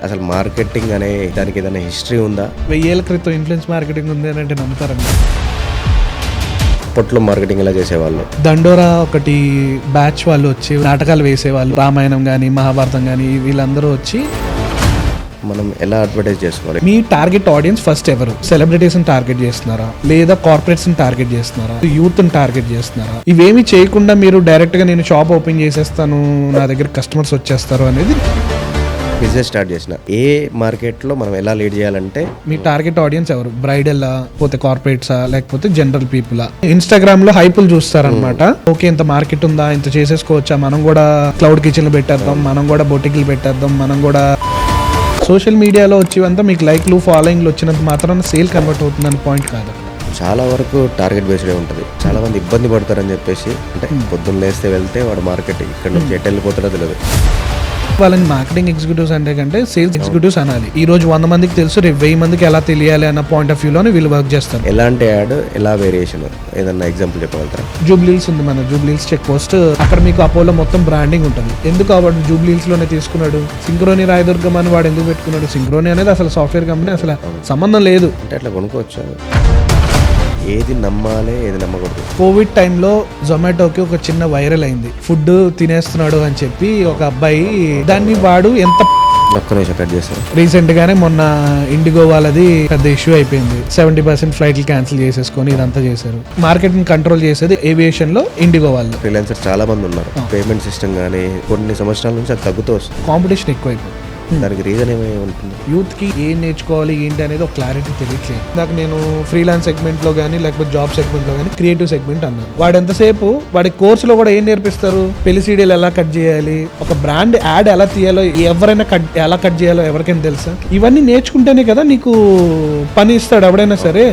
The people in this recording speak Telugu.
అసలు మార్కెటింగ్ అనే దానికి ఏదైనా హిస్టరీ ఉందా? 1000 ఏళ్ల క్రితం ఇన్ఫ్లుయెన్స్ మార్కెటింగ్ ఉంది అని అంటే నమ్ముతారండి. అప్పట్లో మార్కెటింగ్ ఎలా చేసేవాళ్ళు? దండోరా ఒకటి బ్యాచ్ వాళ్ళు వచ్చి నాటకాలు వేసేవాళ్ళు. రామాయణం కానీ మహాభారతం కానీ వీళ్ళందరూ వచ్చి మనం ఎలా అడ్వర్టైజ్ చేసుకోవాలి? మీ టార్గెట్ ఆడియన్స్ ఫస్ట్ ఎవరు? సెలబ్రిటీస్ని టార్గెట్ చేస్తున్నారా, లేదా కార్పొరేట్స్ని టార్గెట్ చేస్తున్నారా, యూత్ని టార్గెట్ చేస్తున్నారా? ఇవేమి చేయకుండా మీరు డైరెక్ట్గా నేను షాప్ ఓపెన్ చేసేస్తాను, నా దగ్గర కస్టమర్స్ వచ్చేస్తారు అనేది బిజినెస్ స్టార్ట్ చేసిన ఏ మార్కెట్లో మనం ఎలా లీడ్ చేయాలంటే మీ టార్గెట్ ఆడియన్స్ ఎవరు? బ్రైడల్ పోతే కార్పొరేట్సా లేకపోతే జనరల్ పీపుల్? ఇన్స్టాగ్రామ్ లో హైపులు చూస్తారనమాట. ఓకే ఇంత మార్కెట్ ఉందా, ఇంత చేసేసుకోవచ్చా, మనం కూడా క్లౌడ్ కిచెన్లు పెట్టేద్దాం, మనం కూడా బొటిక్లు పెట్టేద్దాం, మనం కూడా సోషల్ మీడియాలో వచ్చేవంతా మీకు లైక్లు ఫాలోయింగ్లు వచ్చినంత మాత్రాన సేల్ కన్వర్ట్ అవుతుందని పాయింట్ కాదు. చాలా వరకు టార్గెట్ బేస్డే ఉంటుంది. చాలా మంది ఇబ్బంది పడతారని చెప్పేసి, అంటే పొద్దున్న లేస్తే వెళ్తే వాడు మార్కెట్ ఇక్కడ నుంచి ఎటు వెళ్ళిపోతారో తెలియదు. వాళ్ళని మార్కెటింగ్ ఎగ్జిక్యూటివ్స్ అంటే కంటే సేల్స్ ఎగ్జిక్యూటివ్స్ అనాలి. ఈ రోజు 100 మందికి తెలుసు, రేపు 1000 మందికి ఎలా తెలియాలి అన్న పాయింట్ ఆఫ్ వ్యూలోనే వీళ్ళు వర్క్ చేస్తారు. ఎలాంటి యాడ్, ఎలా వేరియేషన్, ఏదన్నా ఎగ్జాంపుల్ చెప్పగలుగుతారా? జూబ్లీహిల్స్ ఉంది, మన జూబ్లీహిల్స్ చెక్ పోస్ట్. అక్కడ మీకు అపోలో మొత్తం బ్రాండింగ్ ఉంటుంది. ఎందుకు వాడు జూబ్లీహిల్స్ లోనే తీసుకున్నాడు? సింక్రోని రాయదుర్గం అని వాడు ఎందుకు పెట్టుకున్నాడు? సింక్రోని అనేది అసలు సాఫ్ట్వేర్ కంపెనీ, అసలు సంబంధం లేదు. అంటే అట్లా కొనుక్కోవచ్చు. ఏది నమ్మాలి, ఏది నమ్మకూడదు. కోవిడ్ టైంలో జొమాటోకి ఒక చిన్న వైరల్ అయింది. ఫుడ్ తినేస్తున్నాడు అని చెప్పి ఒక అబ్బాయి, దాన్ని వాడు ఎంత ఒక్క నిమిషం కట్ చేస్తారు. రీసెంట్ గానే మొన్న ఇండిగో వాళ్ళది పెద్ద ఇష్యూ అయిపోయింది. 70% ఫ్లైట్లు క్యాన్సిల్ చేసేసుకొని ఇదంతా చేశారు. మార్కెట్ ని కంట్రోల్ చేసేది ఏవియేషన్ లో ఇండిగో వాళ్ళు. ఫ్రీలాన్సర్ చాలా మంది ఉన్నారు. పేమెంట్ సిస్టమ్ కానీ కొన్ని సంవత్సరాల నుంచి అది తగ్గుతూ వస్తుంది. కాంపిటీషన్ ఎక్కువైపోయింది. దానికి రీజన్ ఏమై ఉంటుంది? యూత్ కి ఏం నేర్చుకోవాలి ఏంటి అనేది ఒక క్లారిటీ తెలియట్లేదు. నాకు నేను ఫ్రీలాన్స్ సెగ్మెంట్ లో కానీ లేకపోతే జాబ్ సెగ్మెంట్ లో కానీ క్రియేటివ్ సెగ్మెంట్ అన్నాను. వాడు ఎంతసేపు వాడి కోర్సులో కూడా ఏం నేర్పిస్తారు? పెళ్లి సీడీలు ఎలా కట్ చేయాలి, ఒక బ్రాండ్ యాడ్ ఎలా తీయాలో, ఎవరైనా ఎలా కట్ చేయాలో ఎవరికైనా తెలుసా? ఇవన్నీ నేర్చుకుంటేనే కదా నీకు పని ఇస్తాడు ఎవడైనా సరే.